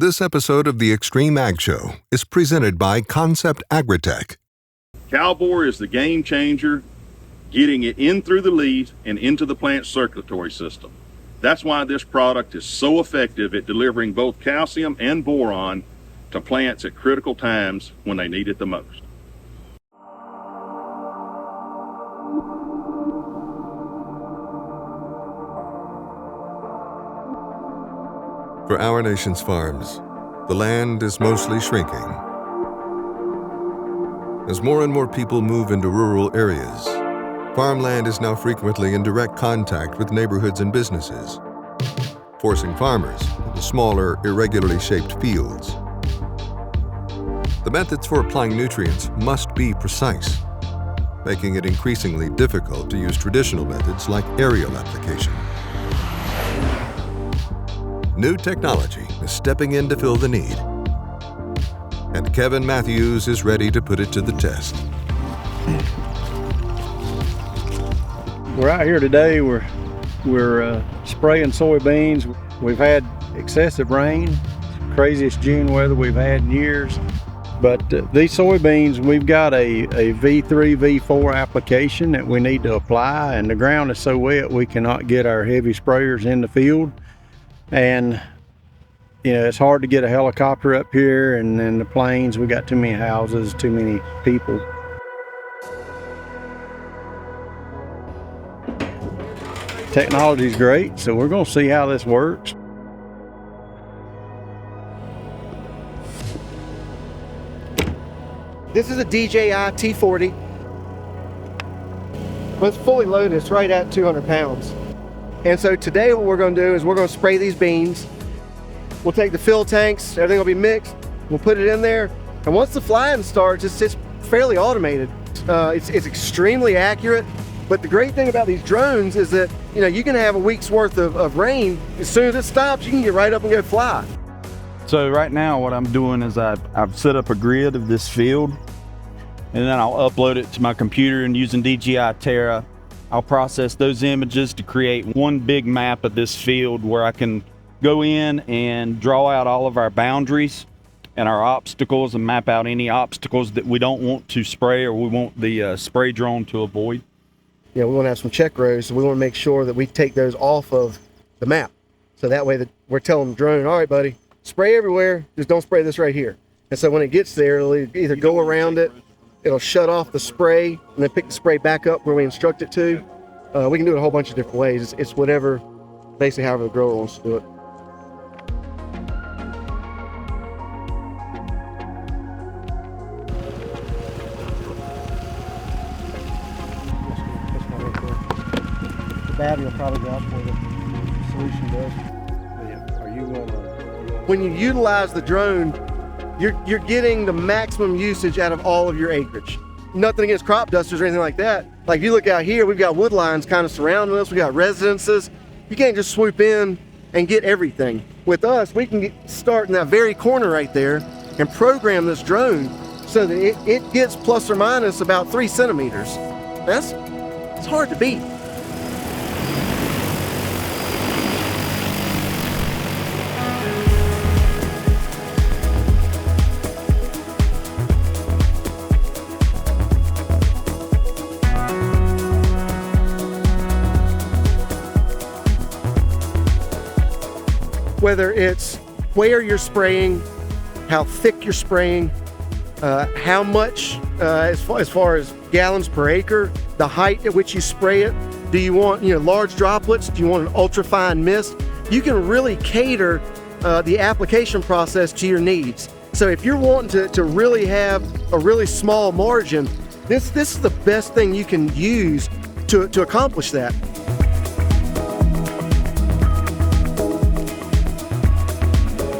This episode of the XtremeAg Show is presented by Concept AgriTek. Cowboy is the game changer, getting it in through the leaves and into the plant circulatory system. That's why this product is so effective at delivering both calcium and boron to plants at critical times when they need it the most. For our nation's farms, the land is mostly shrinking. As more and more people move into rural areas, farmland is now frequently in direct contact with neighborhoods and businesses, forcing farmers into smaller, irregularly shaped fields. The methods for applying nutrients must be precise, making it increasingly difficult to use traditional methods like aerial application. New technology is stepping in to fill the need, and Kevin Matthews is ready to put it to the test. We're out here today. We're spraying soybeans. We've had excessive rain, craziest June weather we've had in years. But these soybeans, we've got a V3, V4 application that we need to apply, and the ground is so wet we cannot get our heavy sprayers in the field. And you know, it's hard to get a helicopter up here, and then the plains, we got too many houses, too many people. Technology's great, so we're gonna see how this works. This is a DJI T40. When it's fully loaded, it's right at 200 pounds. And so today what we're gonna do is we're gonna spray these beans. We'll take the fill tanks, everything will be mixed, we'll put it in there, and once the flying starts, it's fairly automated. It's extremely accurate, but the great thing about these drones is that, you know, you can have a week's worth of rain. As soon as it stops, you can get right up and go fly. So right now what I'm doing is I've set up a grid of this field, and then I'll upload it to my computer, and using DJI Terra, I'll process those images to create one big map of this field where I can go in and draw out all of our boundaries and our obstacles and map out any obstacles that we don't want to spray or we want the spray drone to avoid. Yeah, we want to have some check rows, so we want to make sure that we take those off of the map. So that way that we're telling the drone, all right, buddy, spray everywhere, just don't spray this right here. And so when it gets there, it'll either go around it, it'll shut off the spray, and then pick the spray back up where we instruct it to. We can do it a whole bunch of different ways. It's whatever, basically however the grower wants to do it. The battery will probably go out where the solution does. When you utilize the drone, you're getting the maximum usage out of all of your acreage. Nothing against crop dusters or anything like that. Like if you look out here, we've got wood lines kind of surrounding us. We got residences. You can't just swoop in and get everything. With us, we can start in that very corner right there and program this drone so that it gets plus or minus about 3 centimeters. It's hard to beat. Whether it's where you're spraying, how thick you're spraying, how much as far as gallons per acre, the height at which you spray it. Do you want large droplets? Do you want an ultra fine mist? You can really cater the application process to your needs. So if you're wanting to really have a really small margin, this is the best thing you can use to accomplish that.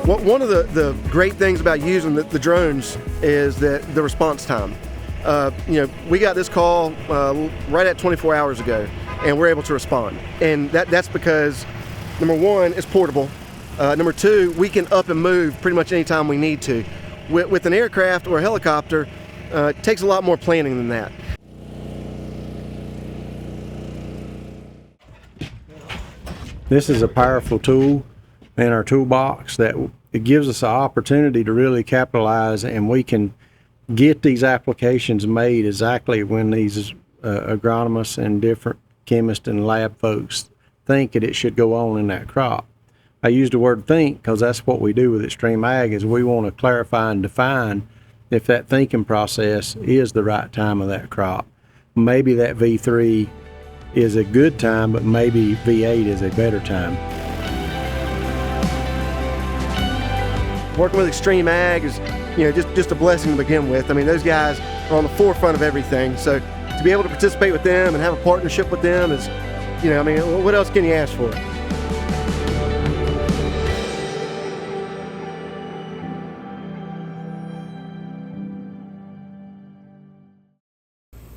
One of the great things about using the drones is that the response time. We got this call right at 24 hours ago, and we're able to respond. And that's because, number one, it's portable. Number two, we can up and move pretty much anytime we need to. With an aircraft or a helicopter, it takes a lot more planning than that. This is a powerful tool in our toolbox that it gives us an opportunity to really capitalize, and we can get these applications made exactly when these agronomists and different chemists and lab folks think that it should go on in that crop. I use the word think because that's what we do with XtremeAg, is we want to clarify and define if that thinking process is the right time of that crop. Maybe that V3 is a good time, but maybe V8 is a better time. Working with XtremeAg is, just a blessing to begin with. I mean, those guys are on the forefront of everything. So to be able to participate with them and have a partnership with them is, what else can you ask for?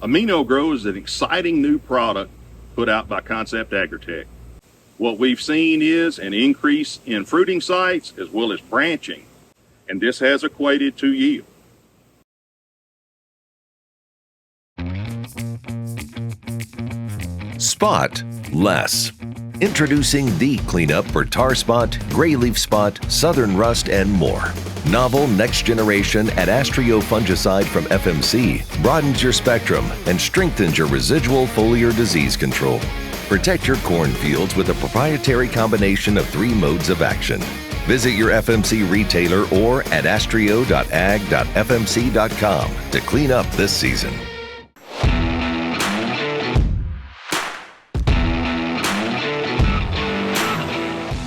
AminoGrow is an exciting new product put out by Concept AgriTek. What we've seen is an increase in fruiting sites as well as branching, and this has equated to yield. Spot less. Introducing the cleanup for tar spot, gray leaf spot, southern rust, and more. Novel next generation Adastrio fungicide from FMC broadens your spectrum and strengthens your residual foliar disease control. Protect your cornfields with a proprietary combination of 3 modes of action. Visit your FMC retailer or adastrio.ag.fmc.com to clean up this season.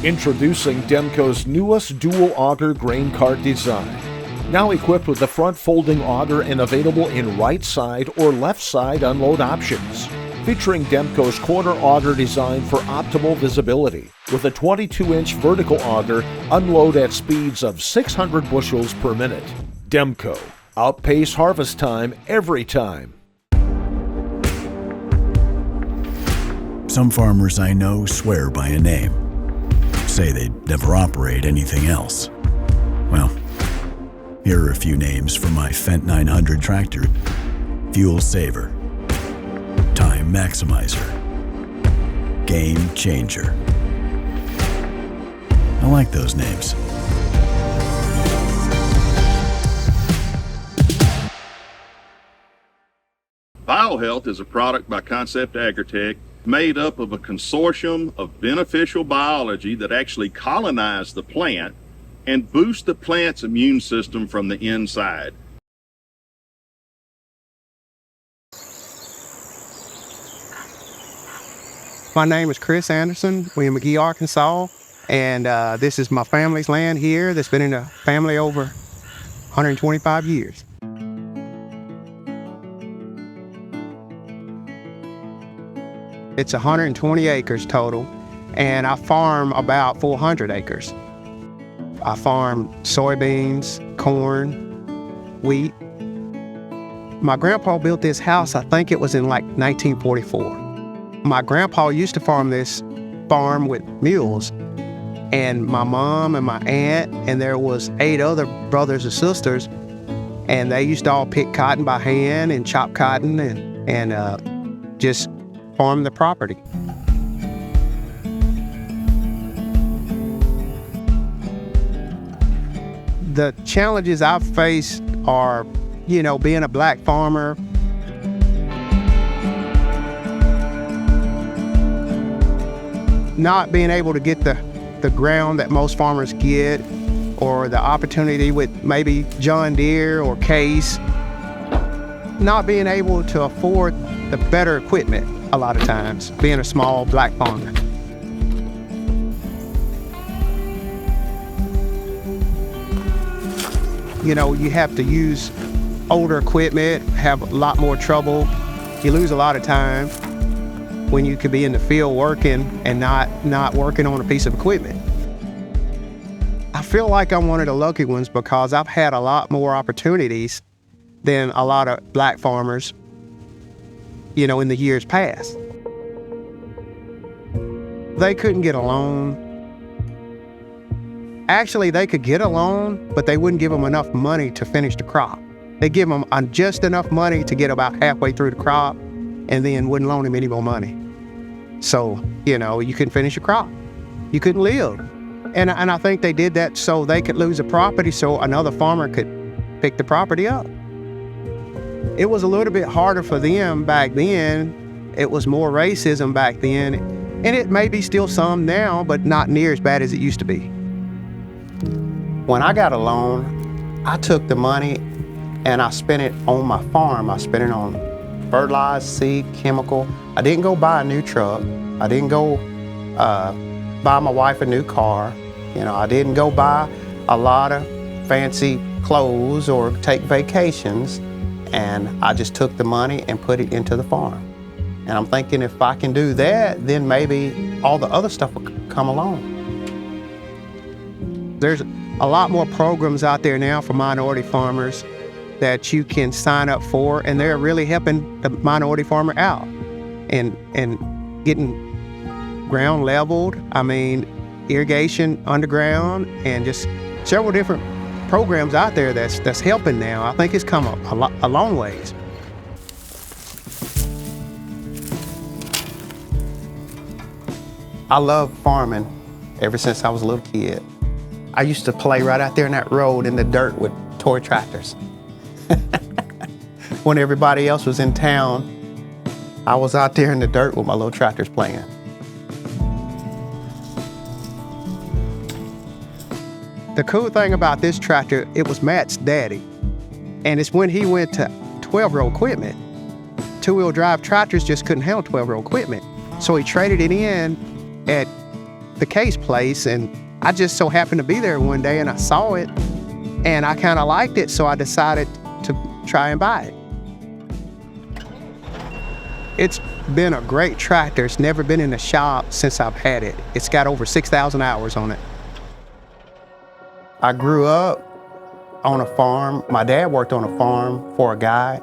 Introducing Demco's newest dual auger grain cart design. Now equipped with the front folding auger and available in right side or left side unload options. Featuring Demco's corner auger design for optimal visibility. With a 22-inch vertical auger, unload at speeds of 600 bushels per minute. Demco. Outpace harvest time every time. Some farmers I know swear by a name. Say they'd never operate anything else. Well, here are a few names for my Fendt 900 tractor. Fuel Saver, Time Maximizer, Game Changer. I like those names. BioHealth is a product by Concept AgriTek made up of a consortium of beneficial biology that actually colonize the plant and boost the plant's immune system from the inside. My name is Chris Anderson. We're in McGee, Arkansas, and this is my family's land here that's been in the family over 125 years. It's 120 acres total, and I farm about 400 acres. I farm soybeans, corn, wheat. My grandpa built this house, I think it was in like 1944. My grandpa used to farm this farm with mules, and my mom and my aunt, and there was 8 other brothers and sisters, and they used to all pick cotton by hand and chop cotton and just farm the property. The challenges I've faced are, being a black farmer, not being able to get the ground that most farmers get, or the opportunity with maybe John Deere or Case, not being able to afford the better equipment a lot of times, being a small black farmer. You have to use older equipment, have a lot more trouble. You lose a lot of time when you could be in the field working and not working on a piece of equipment. I feel like I'm one of the lucky ones because I've had a lot more opportunities than a lot of black farmers, in the years past. They couldn't get a loan. Actually, they could get a loan, but they wouldn't give them enough money to finish the crop. They give them just enough money to get about halfway through the crop and then wouldn't loan them any more money. So, you couldn't finish your crop. You couldn't live. And I think they did that so they could lose a property so another farmer could pick the property up. It was a little bit harder for them back then. It was more racism back then. And it may be still some now, but not near as bad as it used to be. When I got a loan, I took the money and I spent it on my farm. I spent it on fertilizer, seed, chemical. I didn't go buy a new truck. I didn't go buy my wife a new car. You know, I didn't go buy a lot of fancy clothes or take vacations. And I just took the money and put it into the farm. And I'm thinking if I can do that, then maybe all the other stuff will come along. There's a lot more programs out there now for minority farmers that you can sign up for, and they're really helping the minority farmer out and getting ground leveled. I mean, irrigation underground, and just several different programs out there that's helping now. I think it's come a long ways. I love farming ever since I was a little kid. I used to play right out there in that road in the dirt with toy tractors. When everybody else was in town, I was out there in the dirt with my little tractors playing. The cool thing about this tractor, it was Matt's daddy. And it's when he went to 12-row equipment. Two-wheel drive tractors just couldn't handle 12-row equipment. So he traded it in at the Case place, and I just so happened to be there one day and I saw it and I kind of liked it, so I decided to try and buy it. It's been a great tractor. It's never been in the shop since I've had it. It's got over 6,000 hours on it. I grew up on a farm. My dad worked on a farm for a guy,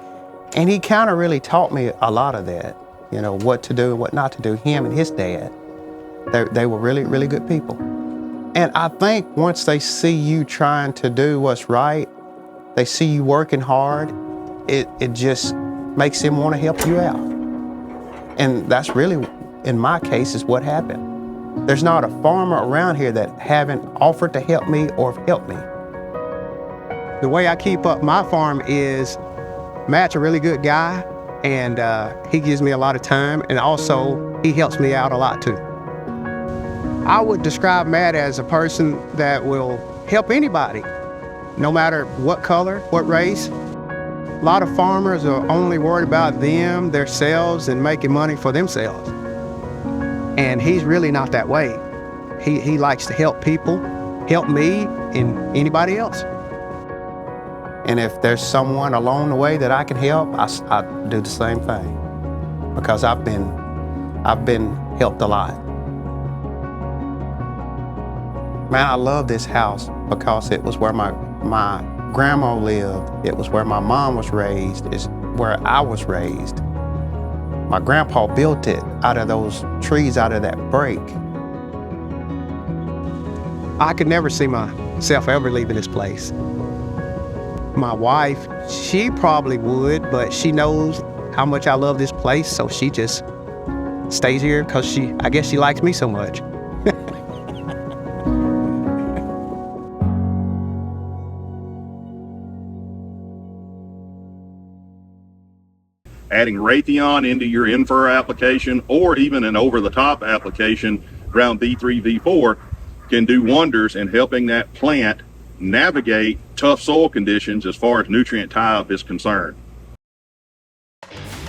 and he kind of really taught me a lot of that, you know, what to do and what not to do, him and his dad. They were really, really good people. And I think once they see you trying to do what's right, they see you working hard, it just makes them want to help you out. And that's really, in my case, is what happened. There's not a farmer around here that haven't offered to help me or helped me. The way I keep up my farm is Matt's a really good guy, and he gives me a lot of time, and also he helps me out a lot too. I would describe Matt as a person that will help anybody, no matter what color, what race. A lot of farmers are only worried about them, themselves, and making money for themselves. And he's really not that way. He likes to help people, help me, and anybody else. And if there's someone along the way that I can help, I do the same thing, because I've been helped a lot. Man, I love this house because it was where my grandma lived. It was where my mom was raised. It's where I was raised. My grandpa built it out of those trees, out of that break. I could never see myself ever leaving this place. My wife, she probably would, but she knows how much I love this place, so she just stays here because I guess she likes me so much. Adding Raytheon into your in-fur application, or even an over-the-top application, Ground V3, V4, can do wonders in helping that plant navigate tough soil conditions as far as nutrient tie-up is concerned.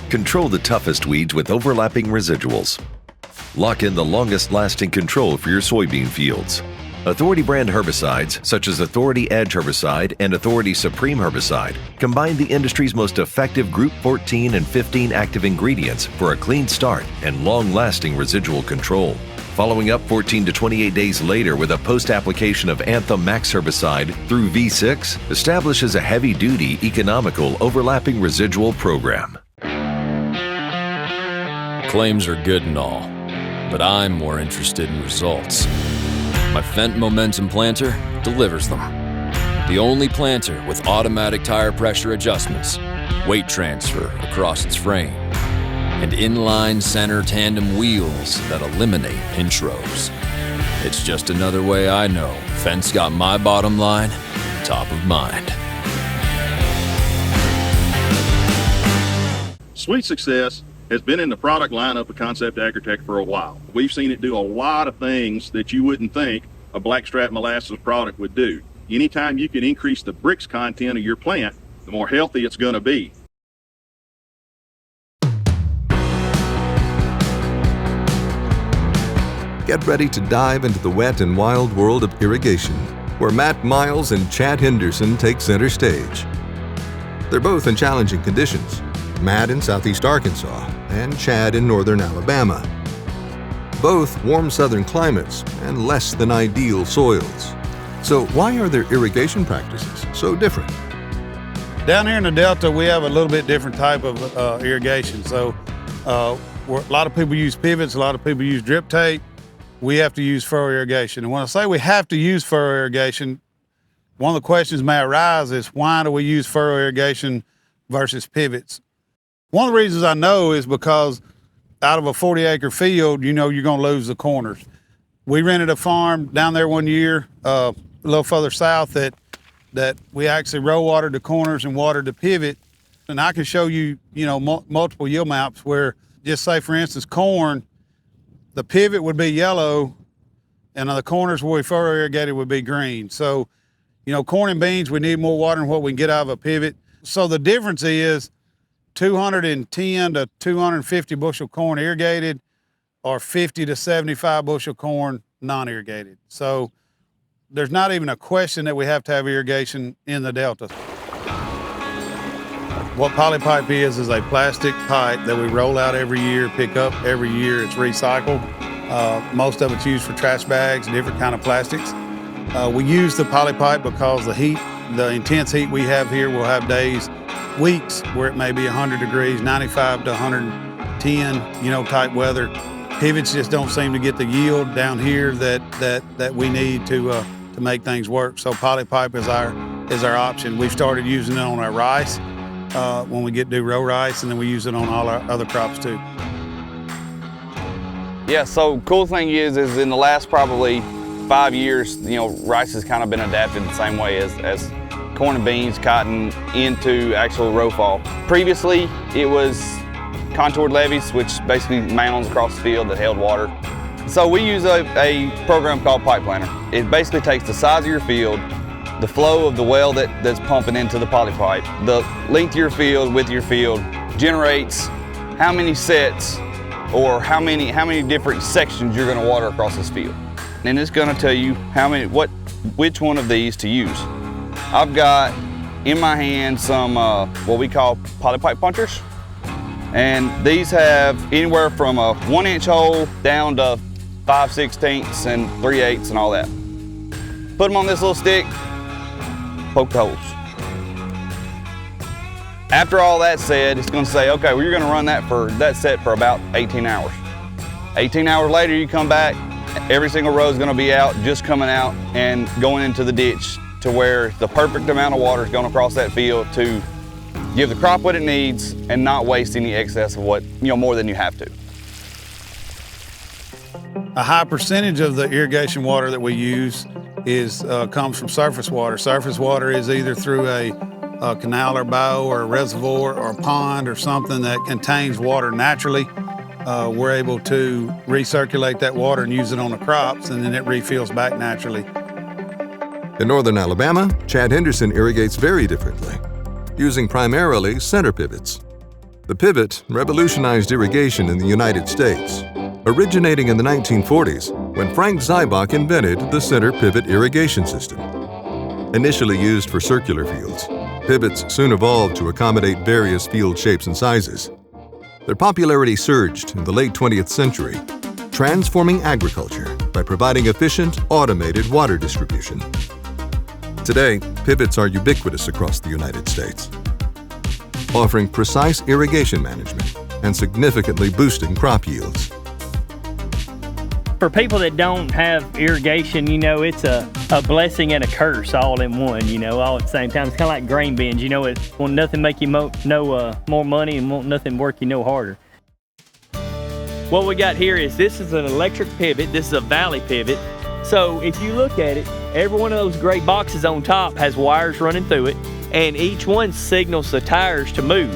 Control the toughest weeds with overlapping residuals. Lock in the longest-lasting control for your soybean fields. Authority brand herbicides, such as Authority Edge Herbicide and Authority Supreme Herbicide, combine the industry's most effective Group 14 and 15 active ingredients for a clean start and long-lasting residual control. Following up 14 to 28 days later with a post-application of Anthem Max Herbicide through V6 establishes a heavy-duty, economical, overlapping residual program. Claims are good and all, but I'm more interested in results. My Fendt Momentum planter delivers them. The only planter with automatic tire pressure adjustments, weight transfer across its frame, and inline center tandem wheels that eliminate pinch rows. It's just another way I know Fent's got my bottom line top of mind. Sweet Success has been in the product lineup of Concept AgriTek for a while. We've seen it do a lot of things that you wouldn't think a blackstrap molasses product would do. Anytime you can increase the bricks content of your plant, the more healthy it's going to be. Get ready to dive into the wet and wild world of irrigation, where Matt Miles and Chad Henderson take center stage. They're both in challenging conditions, Matt in southeast Arkansas and Chad in northern Alabama. Both warm southern climates and less than ideal soils. So why are their irrigation practices so different? Down here in the Delta, we have a little bit different type of irrigation. So a lot of people use pivots, a lot of people use drip tape. We have to use furrow irrigation. And when I say we have to use furrow irrigation, one of the questions may arise is why do we use furrow irrigation versus pivots? One of the reasons I know is because out of a 40-acre field, you know you're going to lose the corners. We rented a farm down there one year, a little further south, that we actually row watered the corners and watered the pivot. And I can show you, multiple yield maps where, just say for instance, corn, the pivot would be yellow and the corners where we furrow irrigated would be green. So, corn and beans, we need more water than what we can get out of a pivot. So the difference is 210 to 250 bushel corn irrigated or 50 to 75 bushel corn non-irrigated. So there's not even a question that we have to have irrigation in the Delta. What polypipe is a plastic pipe that we roll out every year, pick up every year. It's recycled. Most of it's used for trash bags, different kind of plastics. We use the polypipe because the intense heat we have here, we'll have days, weeks where it may be 100 degrees, 95 to 110, type weather. Pivots just don't seem to get the yield down here that we need to make things work. So polypipe is our option. We've started using it on our rice when we do row rice, and then we use it on all our other crops too. Yeah, so cool thing is in the last probably 5 years, rice has kind of been adapted the same way as corn and beans, cotton into actual row fall. Previously, it was contoured levees, which basically mounds across the field that held water. So we use a program called Pipe Planner. It basically takes the size of your field, the flow of the well that's pumping into the polypipe, the length of your field, width of your field, generates how many sets or how many different sections you're going to water across this field. And it's going to tell you which one of these to use. I've got in my hand some what we call polypipe punchers. And these have anywhere from a 1-inch hole down to 5/16 and 3/8 and all that. Put them on this little stick, poke the holes. After all that's said, it's going to say, okay, well, you're going to run that set for about 18 hours. 18 hours later, you come back, every single row is going to be out, just coming out and going into the ditch to where the perfect amount of water is going across that field to give the crop what it needs and not waste any excess of more than you have to. A high percentage of the irrigation water that we use comes from surface water. Surface water is either through a canal or bow or a reservoir or a pond or something that contains water naturally. We're able to recirculate that water and use it on the crops, and then it refills back naturally. In northern Alabama, Chad Henderson irrigates very differently, using primarily center pivots. The pivot revolutionized irrigation in the United States, originating in the 1940s when Frank Zybach invented the center pivot irrigation system. Initially used for circular fields, pivots soon evolved to accommodate various field shapes and sizes. Their popularity surged in the late 20th century, transforming agriculture by providing efficient, automated water distribution. Today, pivots are ubiquitous across the United States, offering precise irrigation management and significantly boosting crop yields. For people that don't have irrigation, it's a blessing and a curse all in one, all at the same time. It's kind of like grain bins, it won't nothing make you more money and won't nothing work you no harder. What we got here is this is an electric pivot. This is a valley pivot. So if you look at it, every one of those gray boxes on top has wires running through it, and each one signals the tires to move.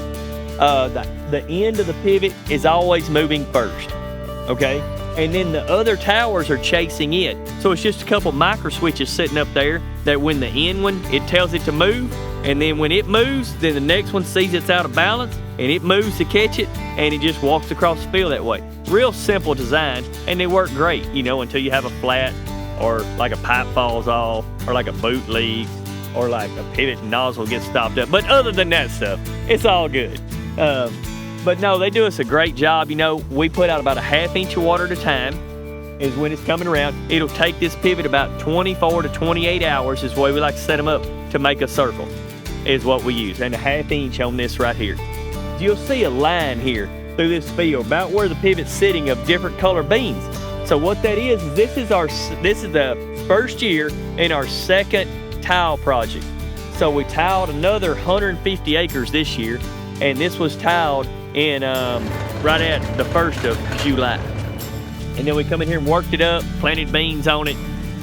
The end of the pivot is always moving first, okay? And then the other towers are chasing it. So it's just a couple micro switches sitting up there that when the end one, it tells it to move, and then when it moves, then the next one sees it's out of balance, and it moves to catch it, and it just walks across the field that way. Real simple design, and they work great, you know, until you have a flat, or like a pipe falls off, or like a boot leaks, or like a pivot nozzle gets stopped up. But other than that stuff, it's all good. But no, they do us a great job. You know, we put out about a 1/2 inch of water at a time is when it's coming around. It'll take this pivot about 24 to 28 hours is the way we like to set them up to make a circle is what we use. And a 1/2 inch on this right here. You'll see a line here through this field about where the pivot's sitting of different color beans. So what that is this is the first year in our second tile project. So we tiled another 150 acres this year, and this was tiled in right at the 1st of July. And then we come in here and worked it up, planted beans on it,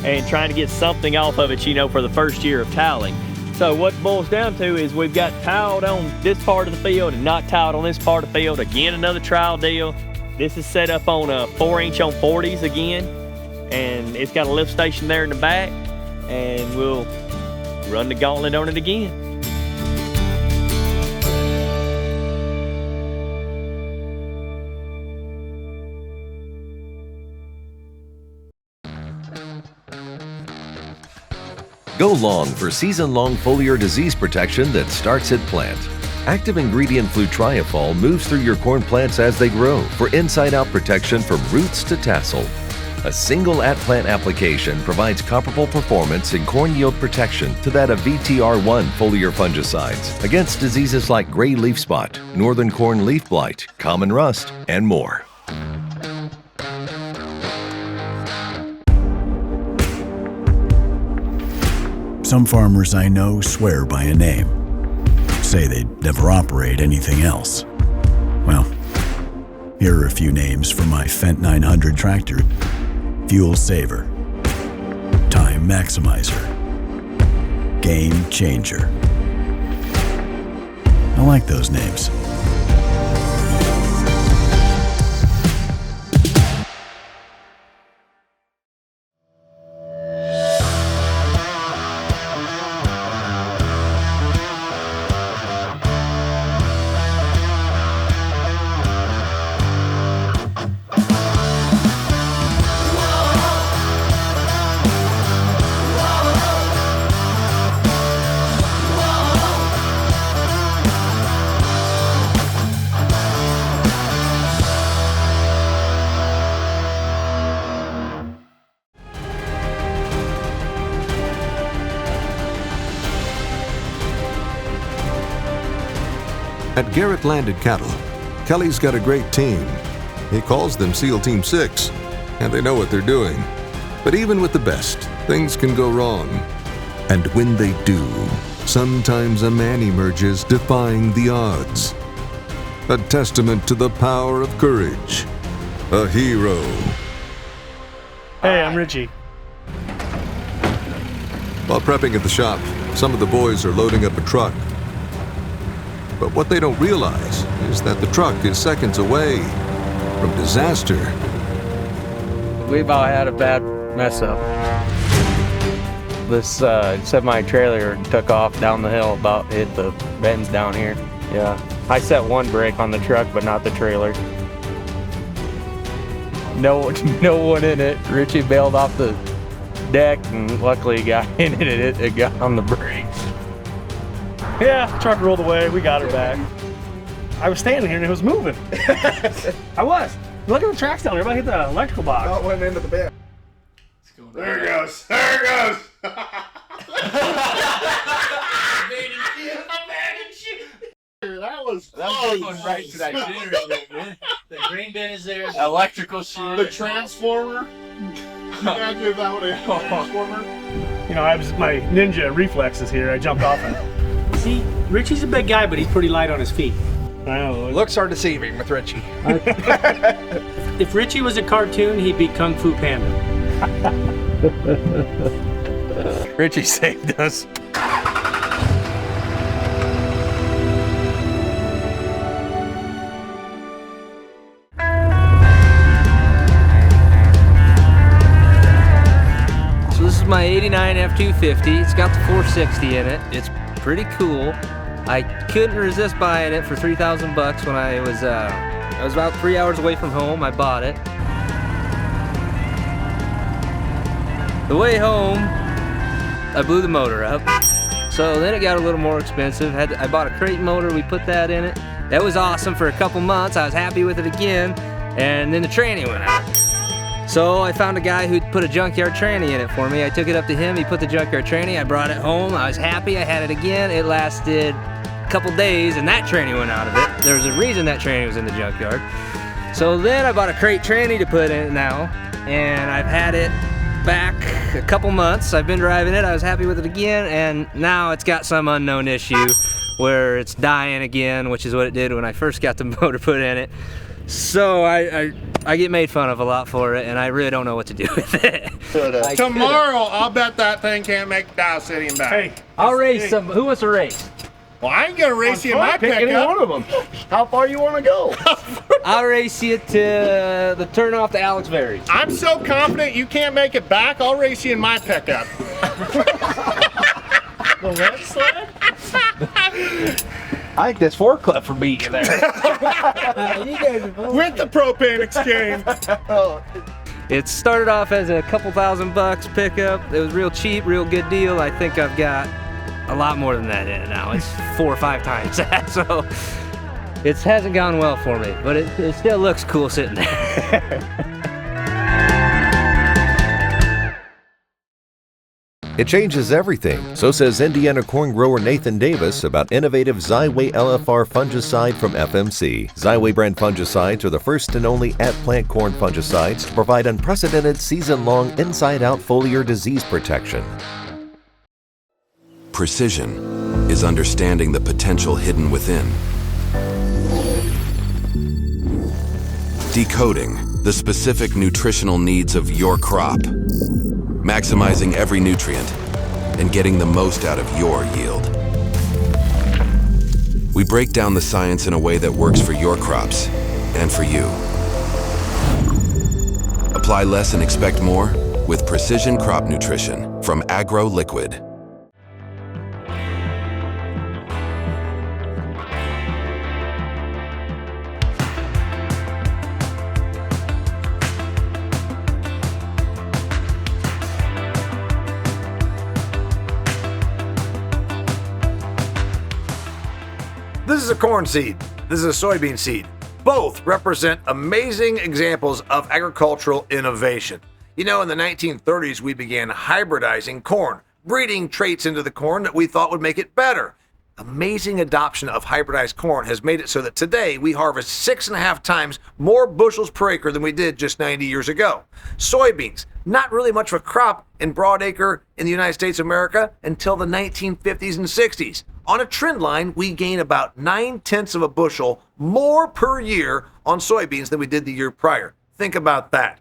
and trying to get something off of it, you know, for the first year of tiling. So what it boils down to is we've got tiled on this part of the field and not tiled on this part of the field. Again, another trial deal. This is set up on a 4-inch on 40s again, and it's got a lift station there in the back, and we'll run the gauntlet on it again. Go long for season-long foliar disease protection that starts at plant. Active ingredient flutriafol moves through your corn plants as they grow for inside-out protection from roots to tassel. A single at-plant application provides comparable performance in corn yield protection to that of VTR1 foliar fungicides against diseases like gray leaf spot, northern corn leaf blight, common rust, and more. Some farmers I know swear by a name, say they'd never operate anything else. Well, here are a few names for my Fendt 900 tractor. Fuel Saver, Time Maximizer, Game Changer. I like those names. At Garrett Landed Cattle, Kelly's got a great team. He calls them SEAL Team 6, and they know what they're doing. But even with the best, things can go wrong. And when they do, sometimes a man emerges defying the odds. A testament to the power of courage. A hero. Hey, I'm Richie. While prepping at the shop, some of the boys are loading up a truck. But what they don't realize is that the truck is seconds away from disaster. We about had a bad mess up. This semi-trailer took off down the hill, about hit the bends down here. Yeah, I set one brake on the truck, but not the trailer. No one in it. Richie bailed off the deck, and luckily he got in it. It got on the brakes. Yeah, the truck rolled away. We got her back. I was standing here and it was moving. I was. Look at the tracks down there. Everybody hit the electrical box. Oh, it went into the bed. There it goes. There it goes. That was going right to that generator, man. The green bin is there. The electrical shit. The transformer. You gotta give that one a transformer. You know, my ninja reflexes here. I jumped off it. See, Richie's a big guy, but he's pretty light on his feet. Looks are deceiving with Richie. If Richie was a cartoon, he'd be Kung Fu Panda. Richie saved us. So this is my 89 F250. It's got the 460 in it. It's pretty cool. I couldn't resist buying it for 3,000 bucks when I was about 3 hours away from home. I bought it. The way home, I blew the motor up. So then it got a little more expensive. I bought a crate motor, we put that in it. That was awesome for a couple months. I was happy with it again. And then the tranny went out. So I found a guy who'd put a junkyard tranny in it for me. I took it up to him, he put the junkyard tranny, I brought it home. I was happy, I had it again. It lasted a couple days and that tranny went out of it. There was a reason that tranny was in the junkyard. So then I bought a crate tranny to put in it now. And I've had it back a couple months. I've been driving it, I was happy with it again, and now it's got some unknown issue where it's dying again, which is what it did when I first got the motor put in it. So I get made fun of a lot for it, and I really don't know what to do with it. Tomorrow, I'll bet that thing can't make Dow City and back. Hey, I'll race some. Who wants to race? Well, I ain't gonna race you in my Pick any pickup. one of them. How far you want to go? I'll race you to the turn off to Alex Berry's. I'm so confident you can't make it back, I'll race you in my pickup. The left sled? I think that's forklift for beating there. With the propane exchange. It started off as a couple $1,000 pickup. It was real cheap, real good deal. I think I've got a lot more than that in it now. It's 4 or 5 times that, so it hasn't gone well for me, but it still looks cool sitting there. It changes everything, so says Indiana corn grower Nathan Davis about innovative Xyway LFR fungicide from FMC. Xyway brand fungicides are the first and only at-plant corn fungicides to provide unprecedented season-long inside-out foliar disease protection. Precision is understanding the potential hidden within. Decoding the specific nutritional needs of your crop. Maximizing every nutrient and getting the most out of your yield. We break down the science in a way that works for your crops and for you. Apply less and expect more with Precision Crop Nutrition from Agro Liquid. This is a corn seed. This is a soybean seed. Both represent amazing examples of agricultural innovation. You know, in the 1930s, we began hybridizing corn, breeding traits into the corn that we thought would make it better. Amazing adoption of hybridized corn has made it so that today we harvest 6.5 times more bushels per acre than we did just 90 years ago. Soybeans, not really much of a crop in broadacre in the United States of America until the 1950s and 60s. On a trend line, we gain about 9/10 of a bushel more per year on soybeans than we did the year prior. Think about that.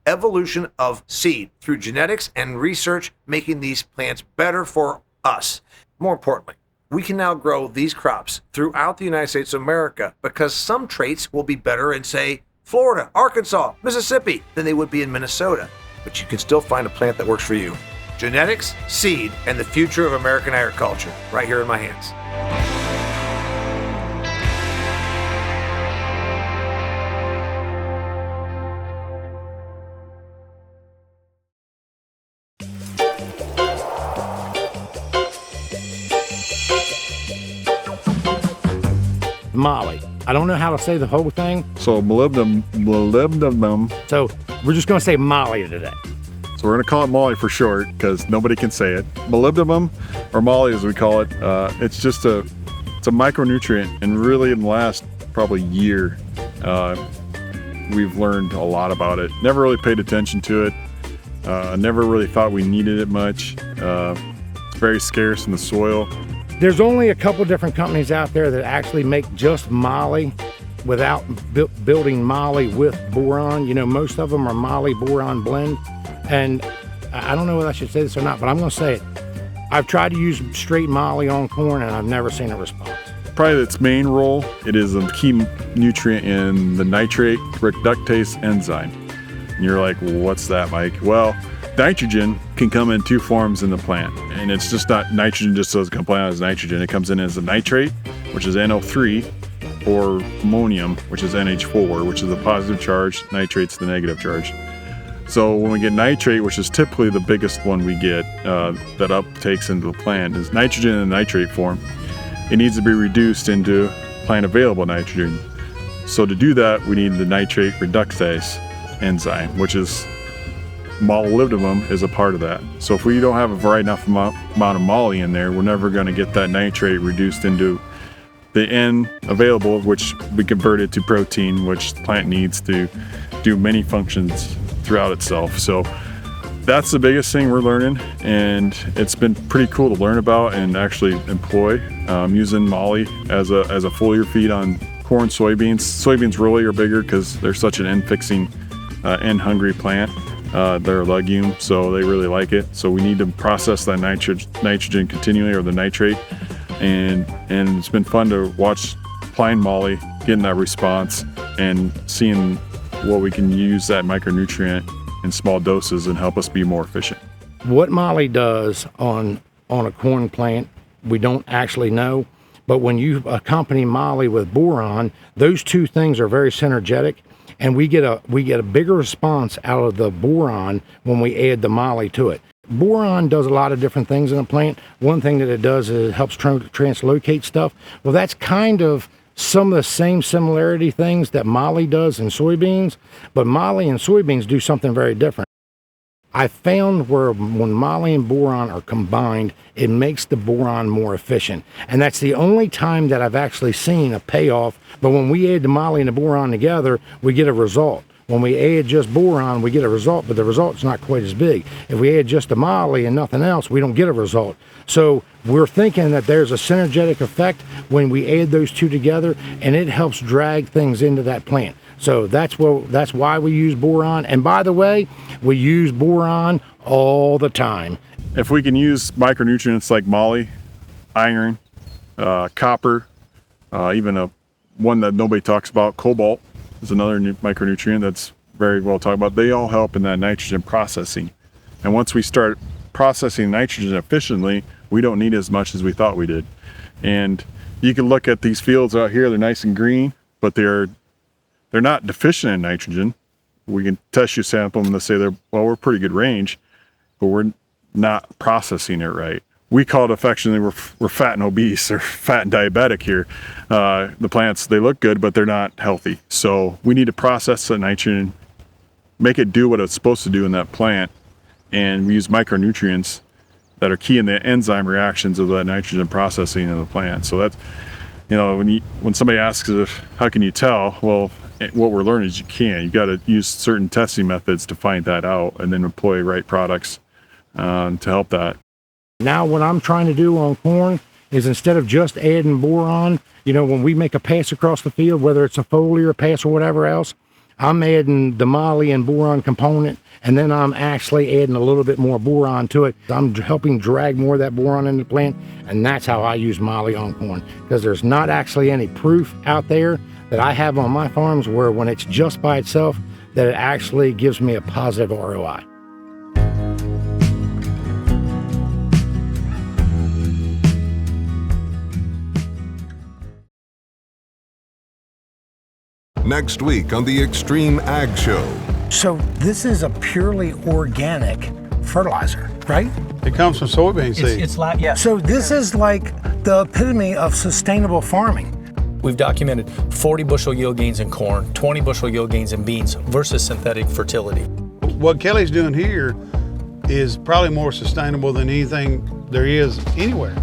Evolution of seed through genetics and research, making these plants better for us. More importantly, we can now grow these crops throughout the United States of America because some traits will be better in, say, Florida, Arkansas, Mississippi than they would be in Minnesota. But you can still find a plant that works for you. Genetics, seed, and the future of American agriculture, right here in my hands. Molly. I don't know how to say the whole thing. So molybdenum. So we're just going to say Molly today. So we're going to call it Molly for short because nobody can say it. Molybdenum, or Molly as we call it, it's just it's a micronutrient, and really in the last probably year, we've learned a lot about it. Never really paid attention to it. Never really thought we needed it much. It's very scarce in the soil. There's only a couple different companies out there that actually make just Molly without building Molly with boron. You know, most of them are Molly boron blend. And I don't know whether I should say this or not, but I'm going to say it. I've tried to use straight moly on corn, and I've never seen a response. Probably its main role, it is a key nutrient in the nitrate reductase enzyme. And you're like, well, what's that, Mike? Well, nitrogen can come in two forms in the plant, and it's just not nitrogen just doesn't come out as nitrogen. It comes in as a nitrate, which is NO3, or ammonium, which is NH4, which is the positive charge, nitrate's the negative charge. So when we get nitrate, which is typically the biggest one we get that uptakes into the plant, is nitrogen in nitrate form. It needs to be reduced into plant available nitrogen. So to do that, we need the nitrate reductase enzyme, which is molybdenum is a part of that. So if we don't have a right enough amount of moly in there, we're never going to get that nitrate reduced into the N available, which we convert it to protein, which the plant needs to do many functions throughout itself. So that's the biggest thing we're learning, and it's been pretty cool to learn about and actually employ. Using moly as a foliar feed on corn, soybeans. Soybeans really are bigger because they're such an N-fixing, N-hungry plant. They're a legume, so they really like it. So we need to process that nitrogen continually, or the nitrate, and it's been fun to watch applying moly, getting that response, and seeing what we can use that micronutrient in small doses and help us be more efficient. What moly does on a corn plant, we don't actually know, but when you accompany moly with boron, those two things are very synergetic, and we get a bigger response out of the boron when we add the moly to it. Boron does a lot of different things in a plant. One thing that it does is it helps translocate stuff. Well, that's kind of some of the same similarity things that moly does in soybeans, but moly and soybeans do something very different. I found where when moly and boron are combined, it makes the boron more efficient. And that's the only time that I've actually seen a payoff. But when we add the moly and the boron together, we get a result. When we add just boron, we get a result, but the result's not quite as big. If we add just the moly and nothing else, we don't get a result. So we're thinking that there's a synergetic effect when we add those two together, and it helps drag things into that plant. So that's why we use boron. And by the way, we use boron all the time. If we can use micronutrients like moly, iron, copper, even one that nobody talks about, cobalt, is another micronutrient that's very well talked about. They all help in that nitrogen processing. And once we start processing nitrogen efficiently, we don't need as much as we thought we did. And you can look at these fields out here, they're nice and green, but they're not deficient in nitrogen. We can test you sample them and say we're pretty good range, but we're not processing it right. We call it affectionately, we're fat and obese, or fat and diabetic here. The plants, they look good, but they're not healthy. So we need to process the nitrogen, make it do what it's supposed to do in that plant, and we use micronutrients that are key in the enzyme reactions of that nitrogen processing in the plant. So that's, when somebody asks how can you tell? Well, what we're learning is you got to use certain testing methods to find that out, and then employ right products to help that. Now what I'm trying to do on corn is, instead of just adding boron, when we make a pass across the field, whether it's a foliar pass or whatever else, I'm adding the moly and boron component, and then I'm actually adding a little bit more boron to it. I'm helping drag more of that boron into the plant, and that's how I use moly on corn, because there's not actually any proof out there that I have on my farms where when it's just by itself, that it actually gives me a positive ROI. Next week on the XtremeAg Show. So this is a purely organic fertilizer, right? It comes from soybean seed. It's like, yeah. So this is like the epitome of sustainable farming. We've documented 40 bushel yield gains in corn, 20 bushel yield gains in beans versus synthetic fertility. What Kelly's doing here is probably more sustainable than anything there is anywhere.